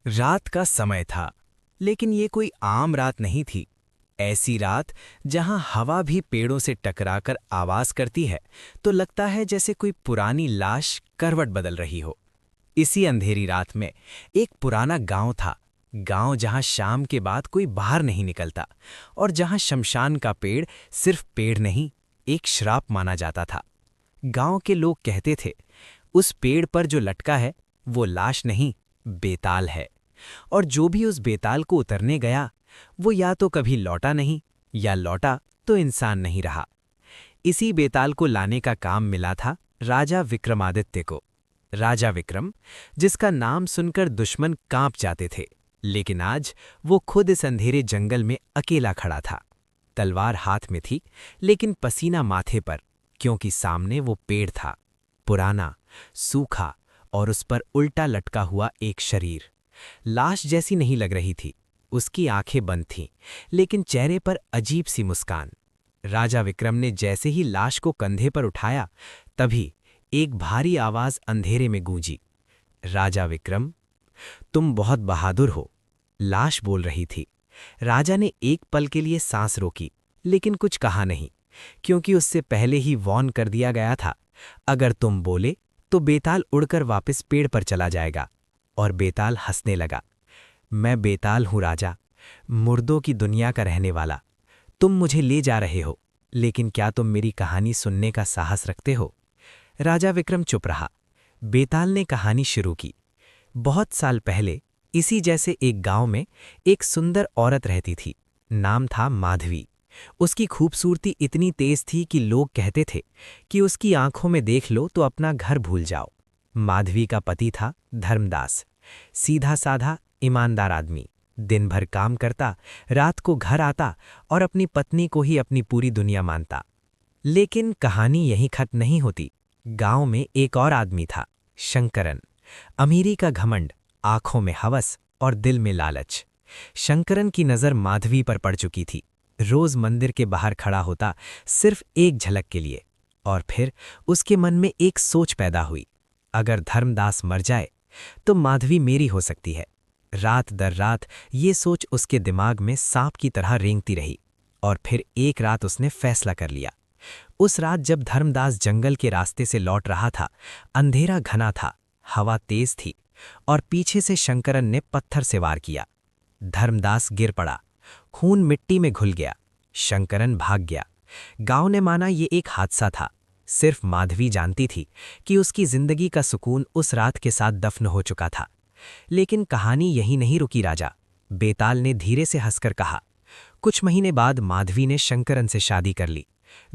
रात का समय था, लेकिन ये कोई आम रात नहीं थी। ऐसी रात जहां हवा भी पेड़ों से टकराकर आवाज करती है तो लगता है जैसे कोई पुरानी लाश करवट बदल रही हो। इसी अंधेरी रात में एक पुराना गांव था। गांव जहां शाम के बाद कोई बाहर नहीं निकलता और जहां शमशान का पेड़ सिर्फ पेड़ नहीं, एक श्राप माना जाता था। गांव के लोग कहते थे, उस पेड़ पर जो लटका है वो लाश नहीं, बेताल है। और जो भी उस बेताल को उतरने गया वो या तो कभी लौटा नहीं, या लौटा तो इंसान नहीं रहा। इसी बेताल को लाने का काम मिला था राजा विक्रमादित्य को। राजा विक्रम, जिसका नाम सुनकर दुश्मन कांप जाते थे, लेकिन आज वो खुद इस अंधेरे जंगल में अकेला खड़ा था। तलवार हाथ में थी, लेकिन पसीना माथे पर, क्योंकि सामने वो पेड़ था, पुराना, सूखा, और उस पर उल्टा लटका हुआ एक शरीर। लाश जैसी नहीं लग रही थी, उसकी आंखें बंद थीं, लेकिन चेहरे पर अजीब सी मुस्कान। राजा विक्रम ने जैसे ही लाश को कंधे पर उठाया, तभी एक भारी आवाज अंधेरे में गूंजी। राजा विक्रम, तुम बहुत बहादुर हो, लाश बोल रही थी। राजा ने एक पल के लिए सांस रोकी, लेकिन कुछ कहा नहीं, क्योंकि उससे पहले ही वॉर्न कर दिया गया था, अगर तुम बोले तो बेताल उड़कर वापस पेड़ पर चला जाएगा। और बेताल हंसने लगा। मैं बेताल हूं राजा, मुर्दों की दुनिया का रहने वाला। तुम मुझे ले जा रहे हो, लेकिन क्या तुम मेरी कहानी सुनने का साहस रखते हो? राजा विक्रम चुप रहा। बेताल ने कहानी शुरू की। बहुत साल पहले इसी जैसे एक गांव में एक सुंदर औरत रहती थी। नाम था माधवी। उसकी खूबसूरती इतनी तेज थी कि लोग कहते थे कि उसकी आंखों में देख लो तो अपना घर भूल जाओ। माधवी का पति था धर्मदास, सीधा साधा ईमानदार आदमी। दिन भर काम करता, रात को घर आता और अपनी पत्नी को ही अपनी पूरी दुनिया मानता। लेकिन कहानी यहीं खत्म नहीं होती। गांव में एक और आदमी था, शंकरन। अमीरी का घमंड, आंखों में हवस और दिल में लालच। शंकरन की नज़र माधवी पर पड़ चुकी थी। रोज मंदिर के बाहर खड़ा होता, सिर्फ एक झलक के लिए। और फिर उसके मन में एक सोच पैदा हुई, अगर धर्मदास मर जाए तो माधवी मेरी हो सकती है। रात दर रात ये सोच उसके दिमाग में सांप की तरह रेंगती रही। और फिर एक रात उसने फैसला कर लिया। उस रात जब धर्मदास जंगल के रास्ते से लौट रहा था, अंधेरा घना था, हवा तेज थी, और पीछे से शंकरन ने पत्थर से वार किया। धर्मदास गिर पड़ा, खून मिट्टी में घुल गया। शंकरन भाग गया। गांव ने माना ये एक हादसा था। सिर्फ माधवी जानती थी कि उसकी जिंदगी का सुकून उस रात के साथ दफन हो चुका था। लेकिन कहानी यहीं नहीं रुकी राजा। बेताल ने धीरे से हंसकर कहा। कुछ महीने बाद माधवी ने शंकरन से शादी कर ली।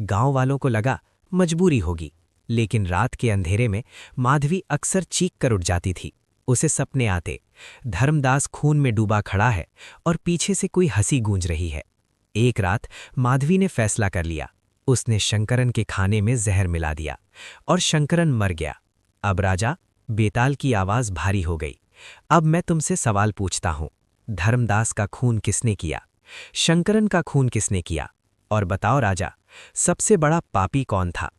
गांव वालों को लगा मजबूरी होगी, लेकिन रात के अंधेरे में माधवी अक्सर चीख कर उठ जाती थी। उसे सपने आते, धर्मदास खून में डूबा खड़ा है और पीछे से कोई हंसी गूंज रही है। एक रात माधवी ने फैसला कर लिया। उसने शंकरन के खाने में जहर मिला दिया और शंकरन मर गया। अब राजा, बेताल की आवाज भारी हो गई। अब मैं तुमसे सवाल पूछता हूं, धर्मदास का खून किसने किया? शंकरन का खून किसने किया? और बताओ राजा, सबसे बड़ा पापी कौन था?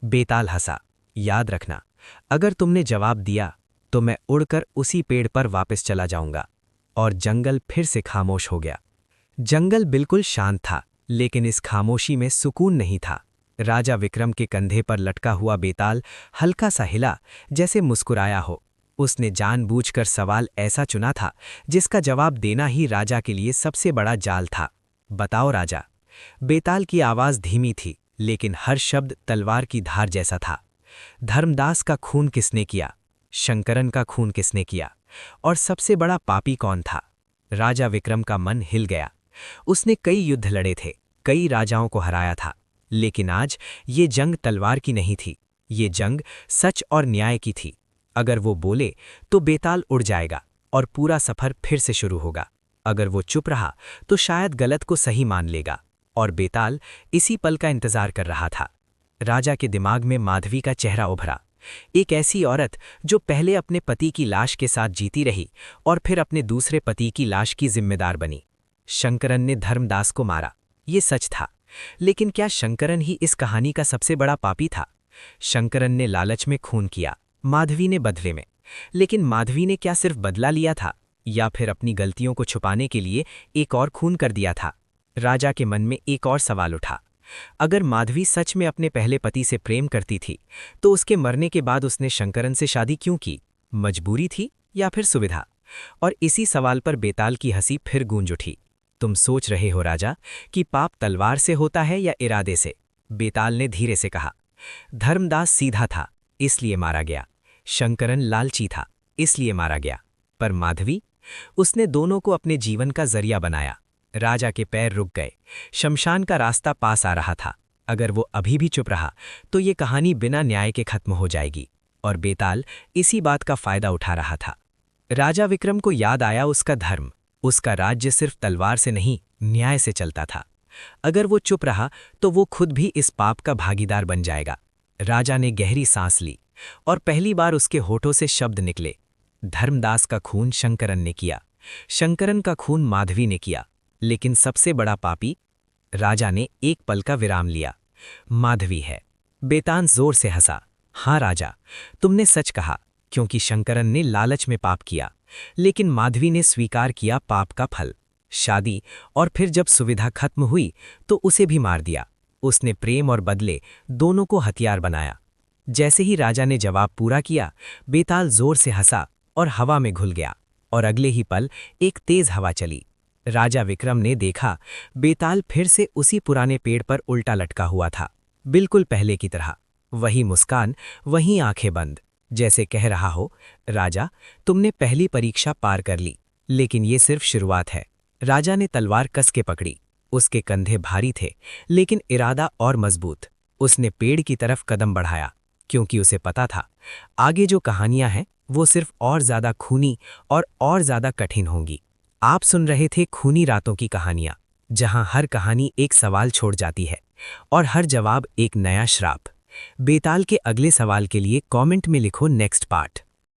बेताल हंसा। याद रखना, अगर तुमने जवाब दिया तो मैं उड़कर उसी पेड़ पर वापस चला जाऊंगा। और जंगल फिर से खामोश हो गया। जंगल बिल्कुल शांत था, लेकिन इस खामोशी में सुकून नहीं था। राजा विक्रम के कंधे पर लटका हुआ बेताल हल्का सा हिला, जैसे मुस्कुराया हो। उसने जानबूझकर सवाल ऐसा चुना था जिसका जवाब देना ही राजा के लिए सबसे बड़ा जाल था। बताओ राजा। बेताल की आवाज धीमी थी, लेकिन हर शब्द तलवार की धार जैसा था। धर्मदास का खून किसने किया? शंकरन का खून किसने किया? और सबसे बड़ा पापी कौन था? राजा विक्रम का मन हिल गया। उसने कई युद्ध लड़े थे, कई राजाओं को हराया था, लेकिन आज ये जंग तलवार की नहीं थी। ये जंग सच और न्याय की थी। अगर वो बोले तो बेताल उड़ जाएगा और पूरा सफर फिर से शुरू होगा। अगर वो चुप रहा तो शायद गलत को सही मान लेगा। और बेताल इसी पल का इंतजार कर रहा था। राजा के दिमाग में माधवी का चेहरा उभरा। एक ऐसी औरत जो पहले अपने पति की लाश के साथ जीती रही और फिर अपने दूसरे पति की लाश की जिम्मेदार बनी। शंकरन ने धर्मदास को मारा, ये सच था। लेकिन क्या शंकरन ही इस कहानी का सबसे बड़ा पापी था? शंकरन ने लालच में खून किया, माधवी ने बदले में। लेकिन माधवी ने क्या सिर्फ बदला लिया था? या फिर अपनी गलतियों को छुपाने के लिए एक और खून कर दिया था? राजा के मन में एक और सवाल उठा। अगर माधवी सच में अपने पहले पति से प्रेम करती थी, तो उसके मरने के बाद उसने शंकरन से शादी क्यों की? मजबूरी थी या फिर सुविधा? और इसी सवाल पर बेताल की हंसी फिर गूंज उठी। तुम सोच रहे हो राजा कि पाप तलवार से होता है या इरादे से? बेताल ने धीरे से कहा। धर्मदास सीधा था, इसलिए मारा गया। शंकरन लालची था, इसलिए मारा गया। पर माधवी, उसने दोनों को अपने जीवन का जरिया बनाया। राजा के पैर रुक गए। शमशान का रास्ता पास आ रहा था। अगर वो अभी भी चुप रहा तो ये कहानी बिना न्याय के खत्म हो जाएगी। और बेताल इसी बात का फायदा उठा रहा था। राजा विक्रम को याद आया उसका धर्म। उसका राज्य सिर्फ तलवार से नहीं, न्याय से चलता था। अगर वो चुप रहा तो वो खुद भी इस पाप का भागीदार बन जाएगा। राजा ने गहरी सांस ली और पहली बार उसके होठों से शब्द निकले। धर्मदास का खून शंकरन ने किया, शंकरन का खून माधवी ने किया, लेकिन सबसे बड़ा पापी? राजा ने एक पल का विराम लिया। माधवी है। बेताल जोर से हंसा। हाँ राजा, तुमने सच कहा, क्योंकि शंकरन ने लालच में पाप किया, लेकिन माधवी ने स्वीकार किया पाप का फल, शादी। और फिर जब सुविधा खत्म हुई तो उसे भी मार दिया। उसने प्रेम और बदले दोनों को हथियार बनाया। जैसे ही राजा ने जवाब पूरा किया, बेताल जोर से हंसा और हवा में घुल गया। और अगले ही पल एक तेज हवा चली। राजा विक्रम ने देखा, बेताल फिर से उसी पुराने पेड़ पर उल्टा लटका हुआ था, बिल्कुल पहले की तरह। वही मुस्कान, वही आंखें बंद, जैसे कह रहा हो, राजा, तुमने पहली परीक्षा पार कर ली, लेकिन ये सिर्फ शुरुआत है। राजा ने तलवार कस के पकड़ी। उसके कंधे भारी थे, लेकिन इरादा और मजबूत। उसने पेड़ की तरफ कदम बढ़ाया, क्योंकि उसे पता था, आगे जो कहानियां हैं वो सिर्फ और ज्यादा खूनी और ज्यादा कठिन होंगी। आप सुन रहे थे खूनी रातों की कहानियां, जहां हर कहानी एक सवाल छोड़ जाती है और हर जवाब एक नया श्राप। बेताल के अगले सवाल के लिए कमेंट में लिखो नेक्स्ट पार्ट।